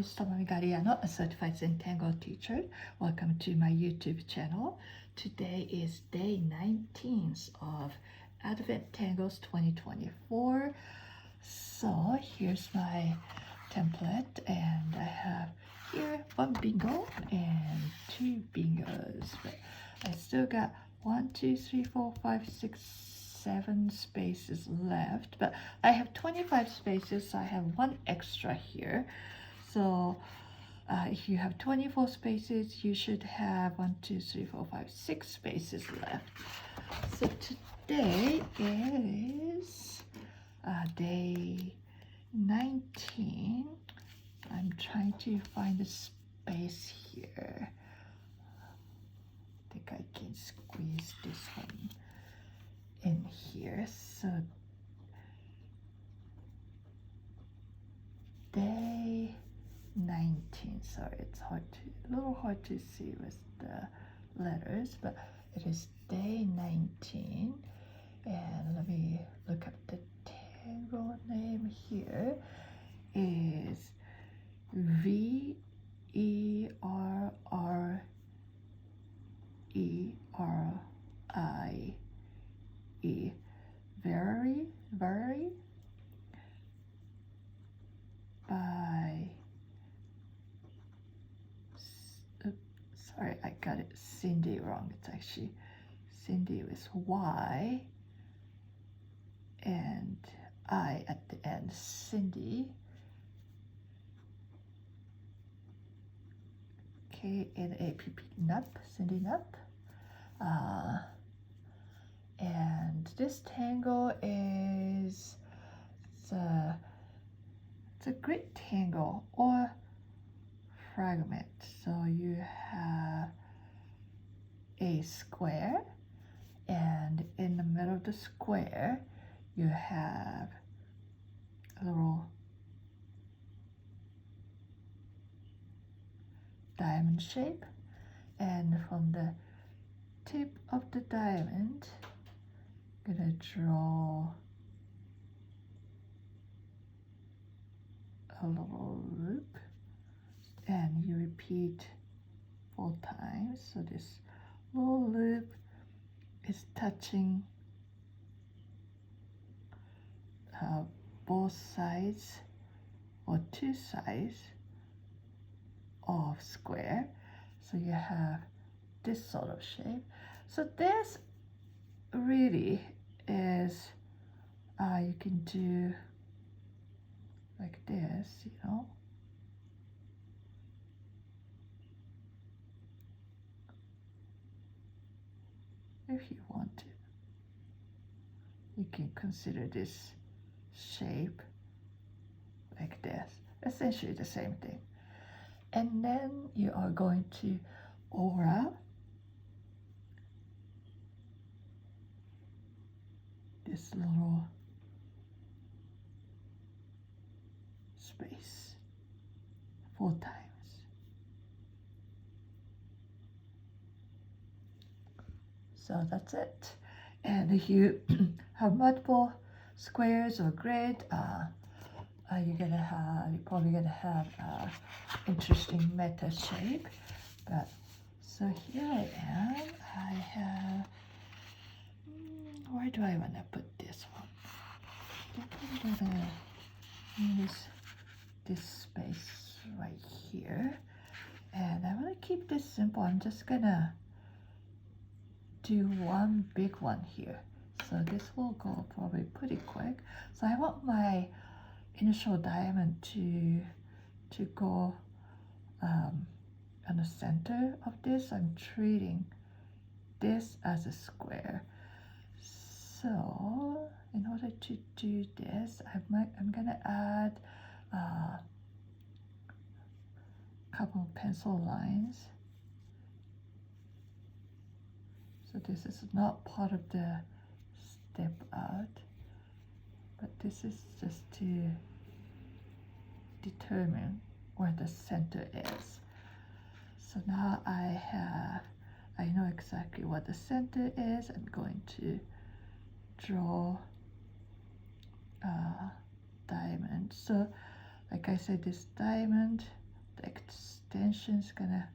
is Tomomi Gariano, a certified Zentangle teacher. Welcome to my YouTube channel. Today is day 19th of Advent Tangles 2024. So here's my template, and I have here one bingo and two bingos. But I still got 1, 2, 3, 4, 5, 6, 7 spaces left, but I have 25 spaces, so I have one extra here. So if you have 24 spaces, you should have 1, 2, 3, 4, 5, 6 spaces left. So today is day 19. I'm trying to find a space here. I think I can squeeze this one in here. So day 19, sorry, it's a little hard to see with the letters, but it is day 19. And let me look up the Tangle name here. Is Verrerie, Verrerie by, sorry, I got it Cyndi wrong. It's actually Cyndi with Y and I at the end. Cyndi, Knapp, Knapp, Cyndi Knapp. And this tangle is it's a grid tangle or fragment. So you have a square, and in the middle of the square you have a little diamond shape, and from the tip of the diamond I'm gonna draw a little loop, and you repeat 4 times. So this little loop is touching both sides or 2 sides of square, so you have this sort of shape. So this really is you can do like this, you know. If you want to, you can consider this shape like this, essentially the same thing. And then you are going to aura this little space 4 times. So that's it. And if you have multiple squares or grid, you're probably gonna have interesting meta shape. But so here I am. I have, where do I want to put this one? I think I'm gonna use this space right here, and I want to keep this simple. I'm just gonna do one big one here, so this will go probably pretty quick. So I want my initial diamond to go on the center of this. I'm treating this as a square. So in order to do this, I'm gonna add a couple of pencil lines. So this is not part of the step out, but this is just to determine where the center is. So now I know exactly what the center is. I'm going to draw a diamond. So like I said, this diamond the extension is gonna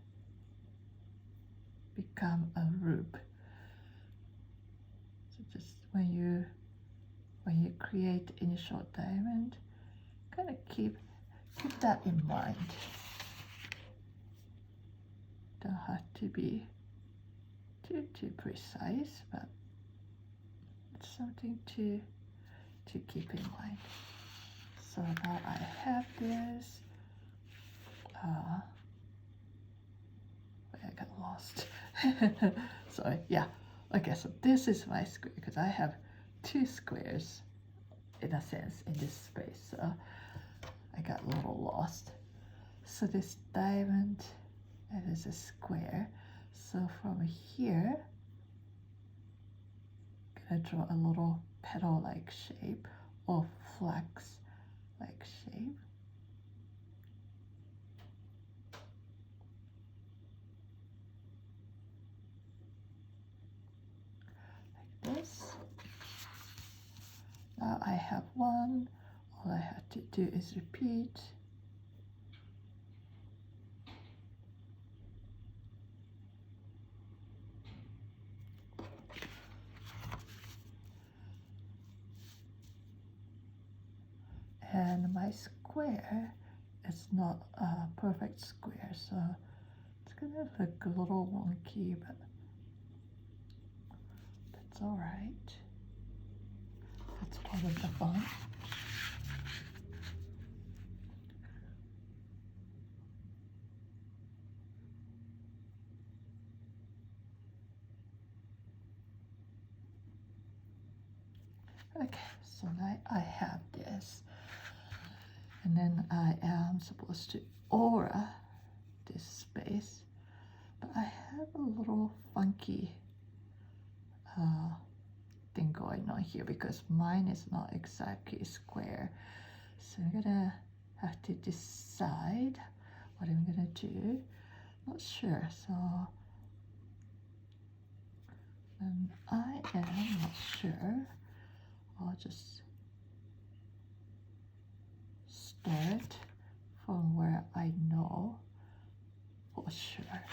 become a loop. So just when you create initial diamond, kind of keep that in mind. Don't have to be too precise, but it's something to keep in mind. So now I have this. I got lost. So yeah, okay, so this is my square because I have two squares in a sense in this space, so I got a little lost. So this diamond, it is a square. So from here, I'm gonna draw a little petal-like shape or flax-like shape. This. Now I have one. All I have to do is repeat. And my square is not a perfect square, so it's gonna look a little wonky, but that's all right. That's part of the fun. Okay, so now I have this. And then I am supposed to aura this space, but I have a little funky thing going on here because mine is not exactly square. So I'm gonna have to decide what I'm gonna do. Not sure, so I am not sure. I'll just start from where I know for sure.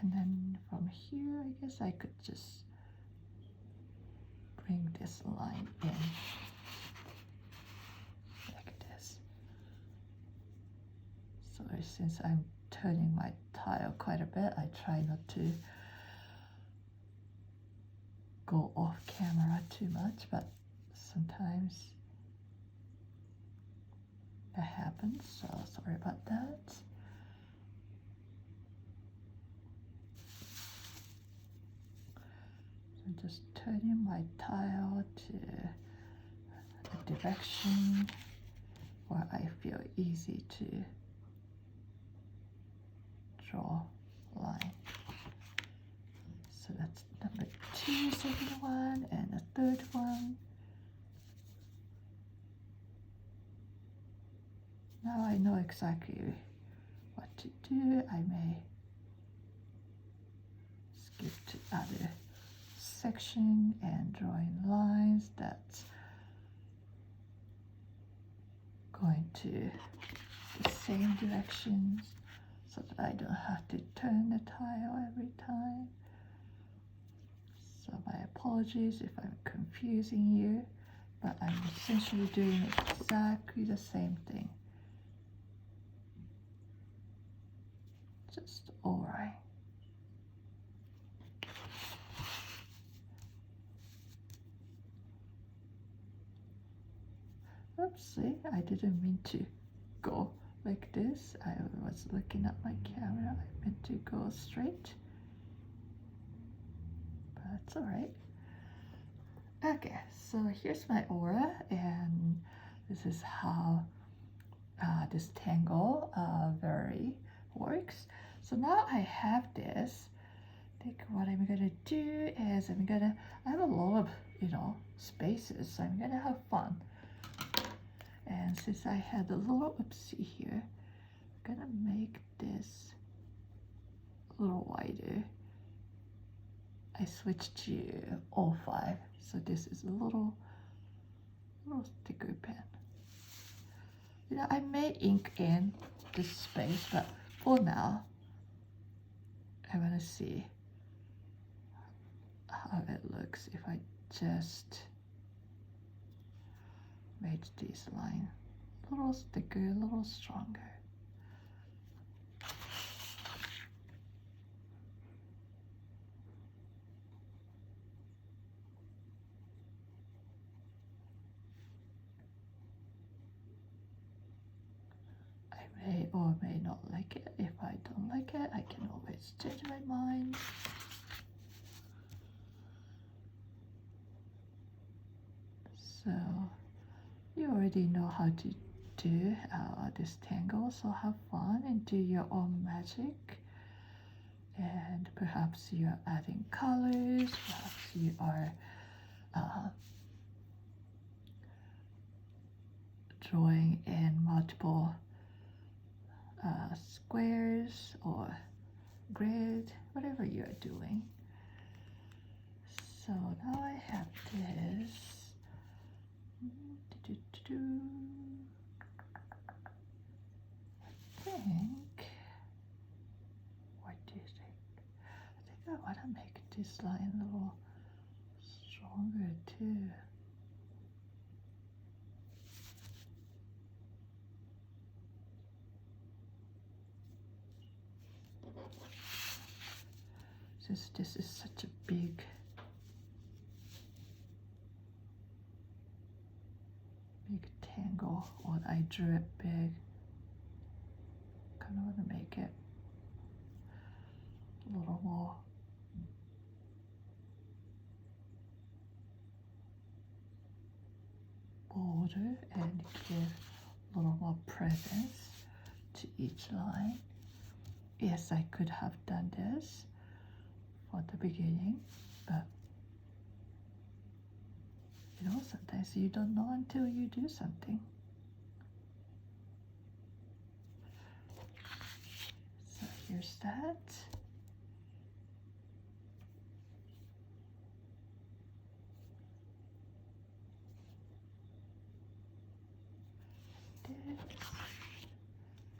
And then from here, I guess I could just bring this line in like this. So since I'm turning my tile quite a bit, I try not to go off camera too much, but sometimes that happens, so sorry about that. So I'm just turning my tile to a direction where I feel easy to draw a line. So that's number 2, second one, and the third one. Now I know exactly what to do. I may skip to other section and drawing lines that's going to the same directions so that I don't have to turn the tile every time. So my apologies if I'm confusing you, but I'm essentially doing exactly the same thing. Just alright. Oopsie, I didn't mean to go like this. I was looking at my camera. I meant to go straight. But that's alright. Okay, so here's my aura, and this is how this Tangle Verrerie works. So now I have this. I think what I'm gonna do is I have a lot of, spaces, so I'm gonna have fun. And since I had a little oopsie here, I'm gonna make this a little wider. I switched to 05, so this is a little thicker pen. You know, I may ink in this space, but for now, I want to see how it looks if I just made this line a little thicker, a little stronger. I may or may not like it. If I don't like it, I can always change my mind. So you already know how to do this tangle, so have fun and do your own magic. And perhaps you're adding colors, perhaps you are drawing in multiple squares or grid, whatever you're doing. So now I have this. I think, what do you think? I think I want to make this line a little stronger too. Since this is such a big tangle, or I drew it big, kind of want to make it a little more bolder and give a little more presence to each line. Yes, I could have done this for the beginning, but you know, sometimes you don't know until you do something. So here's that.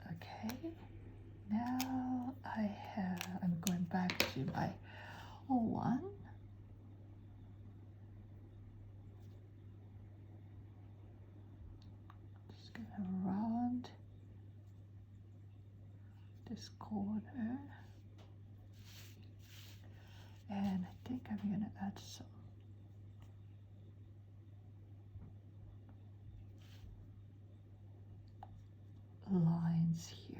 Okay, now I'm going back to my one. Just gonna round this corner, and I think I'm gonna add some lines here.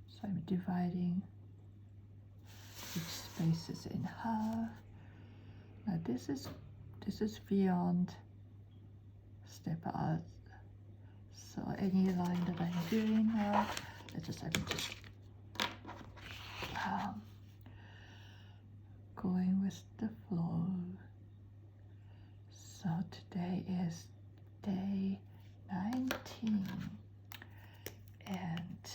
So I'm dividing each spaces in half. Now this is beyond step out. So any line that I'm doing now, I'm just going with the flow. So today is day 19, and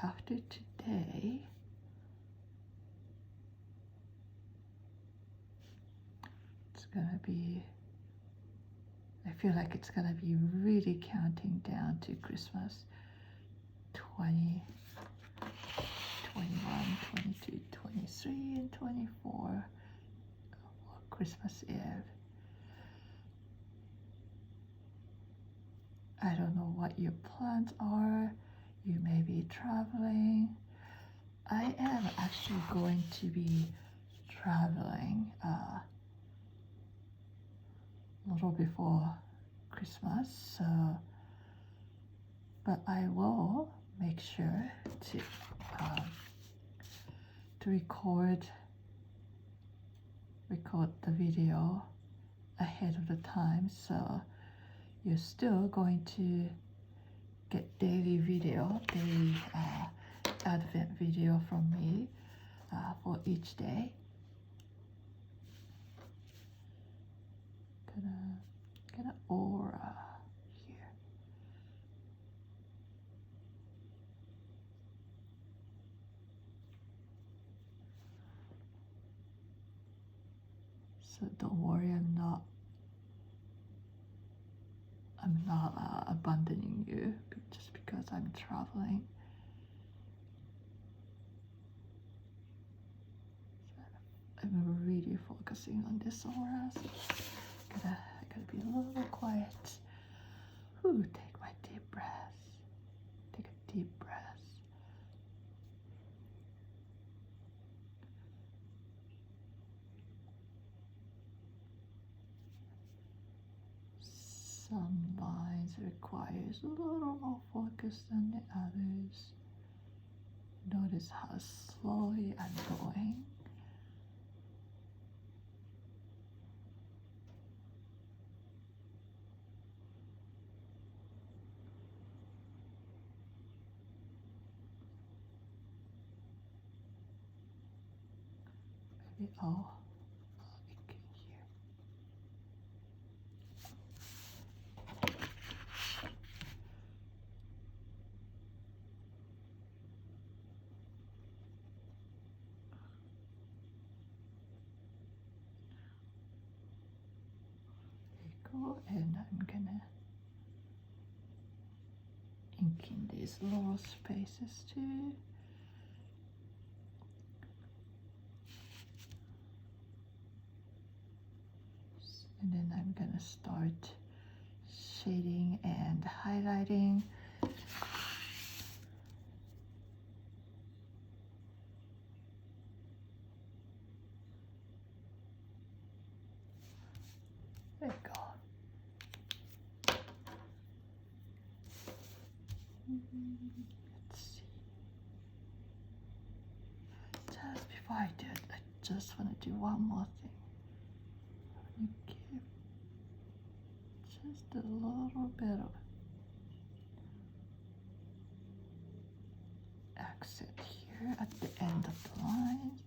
after today, it's gonna be, I feel like it's gonna be really counting down to Christmas 20, 21, 22, 23, and 24, Christmas Eve. I don't know what your plans are. You may be traveling. I am actually going to be traveling a little before Christmas, so, but I will make sure to record the video ahead of the time, so you're still going to get daily Advent video from me for each day. Gonna aura. So don't worry, I'm not abandoning you just because I'm traveling. So I'm really focusing on this aura. So I gotta be a little quiet. Ooh, take my deep breath. Take a deep breath. Some lines requires a little more focus than the others. Notice how slowly I'm going. Maybe I'll begin here. Go, and I'm gonna ink in these little spaces too. And then I'm gonna start shading and highlighting. There we go. Let's see. Just before I do it, I just want to do one more thing. I want to give just a little bit of accent here at the end of the lines.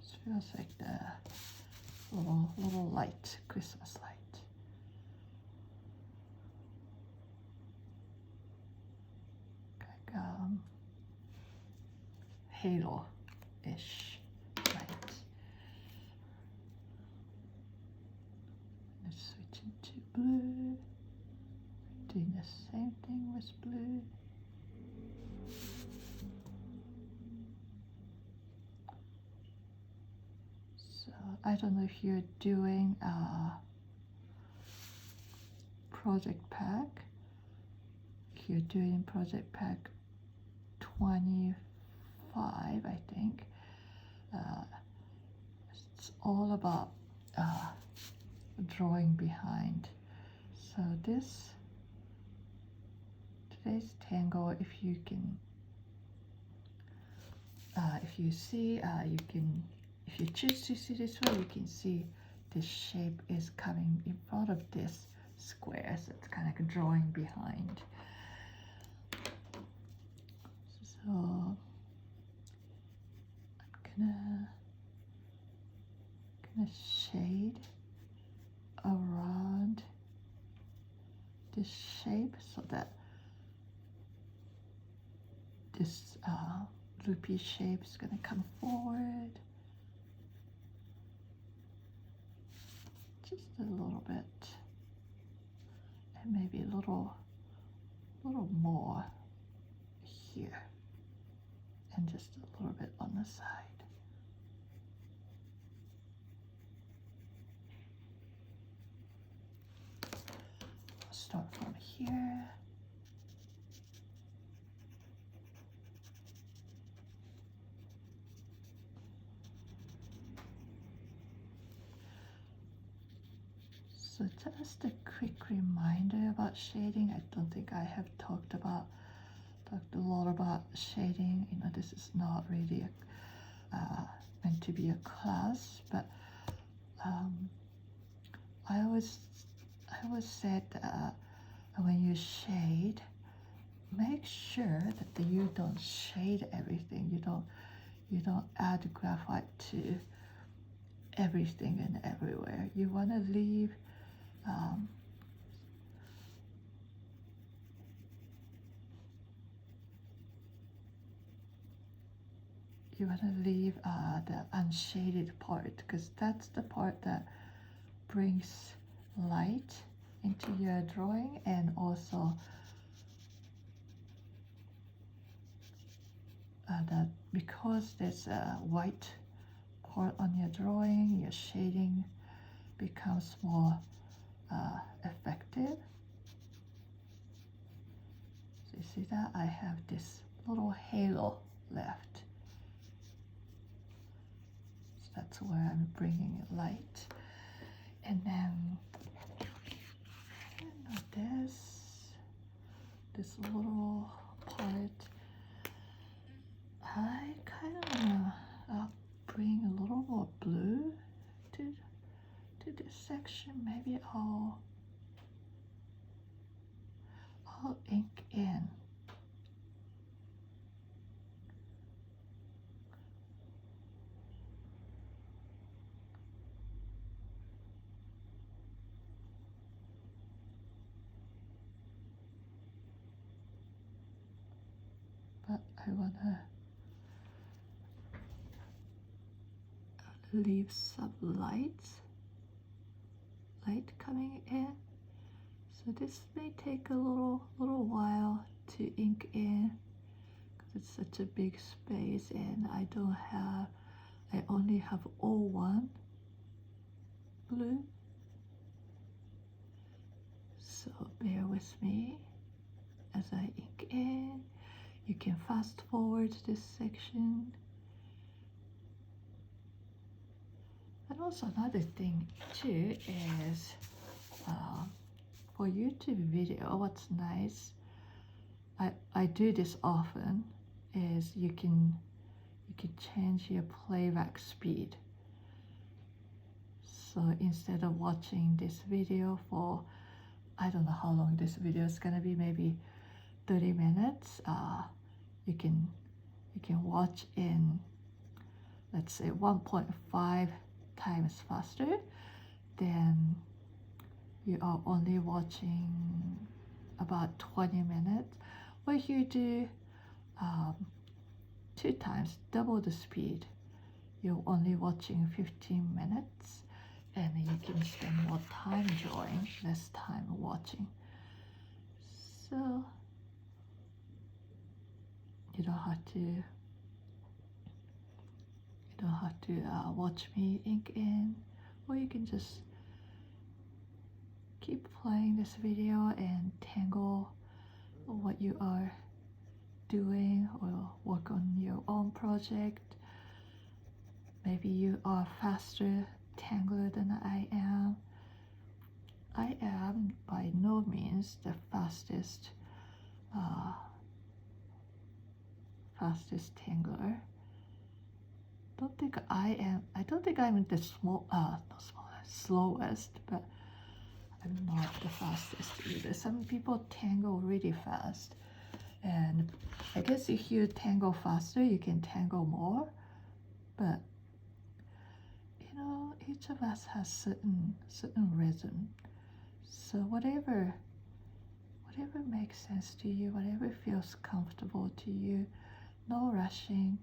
This feels like the little light, Christmas light. Like halo-ish light. Let's switch into blue. Doing the same thing with blue. So I don't know if you're doing a project pack. If you're doing project pack 25, I think. It's all about drawing behind. So today's tangle, if you can, if you see, if you choose to see this way, you can see this shape is coming in front of this square, so it's kind of like drawing behind. So I'm gonna shade around this shape so that this loopy shape is gonna come forward just a little bit, and maybe a little more here, and just a little bit on the side. I'll start from here. So just a quick reminder about shading. I don't think I have talked a lot about shading. You know, this is not really meant to be a class, but I always said when you shade, make sure that you don't shade everything. You don't add graphite to everything and everywhere. You want to leave you want to leave the unshaded part, because that's the part that brings light into your drawing, and also that because there's a white part on your drawing, your shading becomes more effective. So you see that I have this little halo left. So that's where I'm bringing light. And then this little part, I kind of want to bring a little more blue to this section. Maybe I'll ink in. But I want to leave some light coming in. So this may take a little while to ink in because it's such a big space, and I only have 01 blue. So bear with me as I ink in. You can fast forward this section. And also another thing too is for YouTube video, what's nice, I do this often, is you can change your playback speed. So instead of watching this video for, I don't know how long this video is gonna be, maybe 30 minutes, you can watch in, let's say 1.5 times faster. Then you are only watching about 20 minutes. Or if you do 2 times, double the speed, you're only watching 15 minutes, and you can spend more time drawing, less time watching. So you don't have to watch me ink in, or you can just keep playing this video and tangle what you are doing, or work on your own project. Maybe you are faster tangler than I am. I am by no means the fastest tangler. I don't think I'm the slowest, but I'm not the fastest either. Some people tangle really fast, and I guess if you tangle faster, you can tangle more. But you know, each of us has certain rhythm. So whatever makes sense to you, whatever feels comfortable to you, no rushing.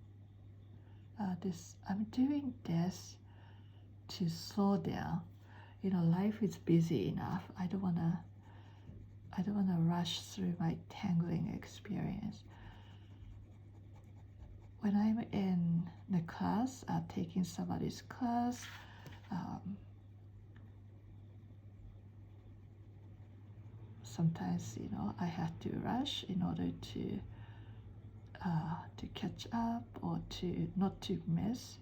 I'm doing this to slow down. You know, life is busy enough. I don't wanna rush through my tangling experience. When I'm in the class, taking somebody's class, sometimes, you know, I have to rush in order to catch up, or to not to miss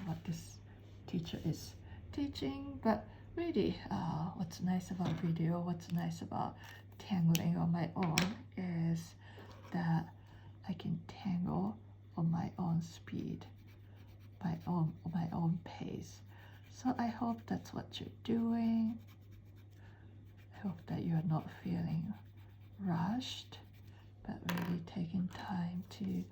what this teacher is teaching. But really, what's nice about video, what's nice about tangling on my own, is that I can tangle on my own speed, my own pace. So I hope that's what you're doing. I hope that you're not feeling rushed, but really taking time to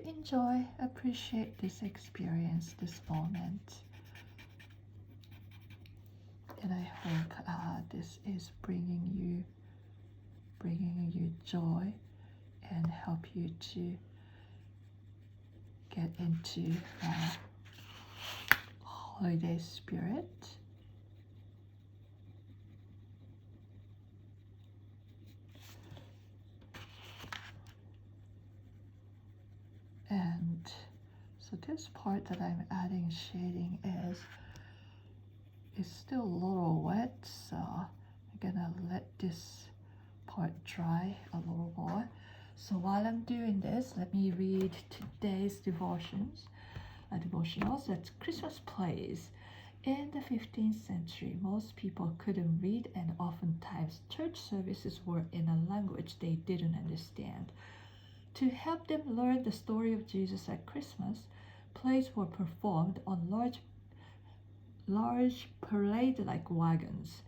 enjoy, appreciate this experience, this moment. And I hope this is bringing you joy, and help you to get into holiday spirit. And so this part that I'm adding shading is still a little wet, so I'm gonna let this part dry a little more. So while I'm doing this, let me read today's devotionals. That's Christmas plays. In the 15th century, most people couldn't read, and oftentimes church services were in a language they didn't understand. To help them learn the story of Jesus at Christmas, plays were performed on large parade-like wagons.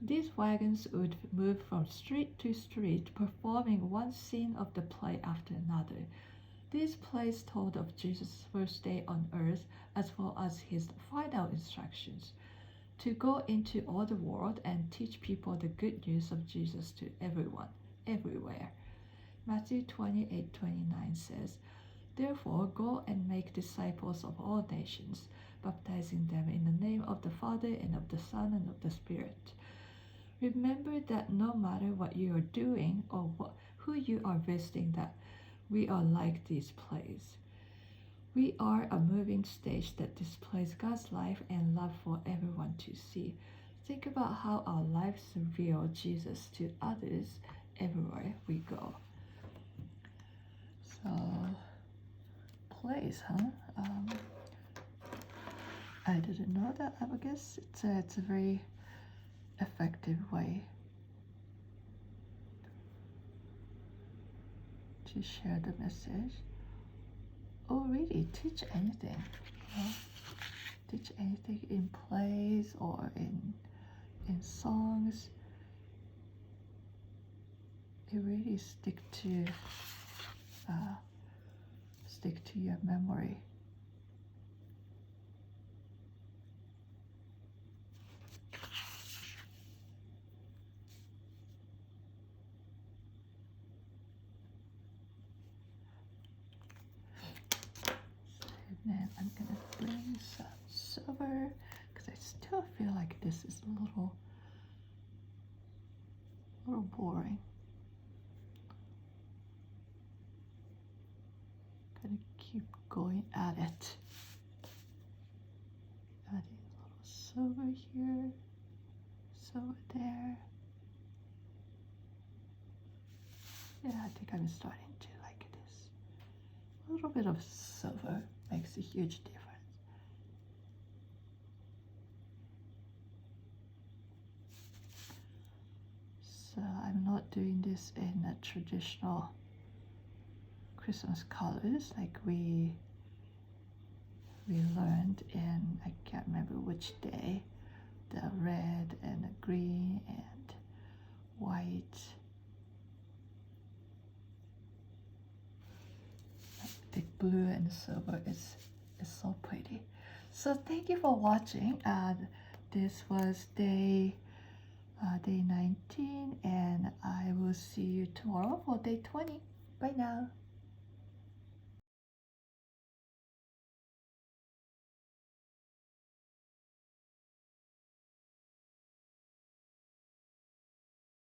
These wagons would move from street to street, performing one scene of the play after another. These plays told of Jesus' first day on earth as well as his final instructions to go into all the world and teach people the good news of Jesus to everyone, everywhere. Matthew 28:29 says, "Therefore go and make disciples of all nations, baptizing them in the name of the Father and of the Son and of the Spirit." Remember that no matter what you are doing or who you are visiting, that we are like these plays. We are a moving stage that displays God's life and love for everyone to see. Think about how our lives reveal Jesus to others everywhere we go. So, plays, huh? I didn't know that. I guess it's a very effective way to share the message. Or really teach anything, teach anything in plays or in songs. It really stick to your memory. And then I'm gonna bring some silver because I still feel like this is a little boring. Gonna keep going at it. Adding a little silver here, silver there. Yeah, I think I'm starting to like this. A little bit of silver makes a huge difference. So I'm not doing this in a traditional Christmas colors like we learned in, I can't remember which day, the red and the green and white. The blue and silver is so pretty. So thank you for watching. This was day 19, and I will see you tomorrow for day 20. Bye now.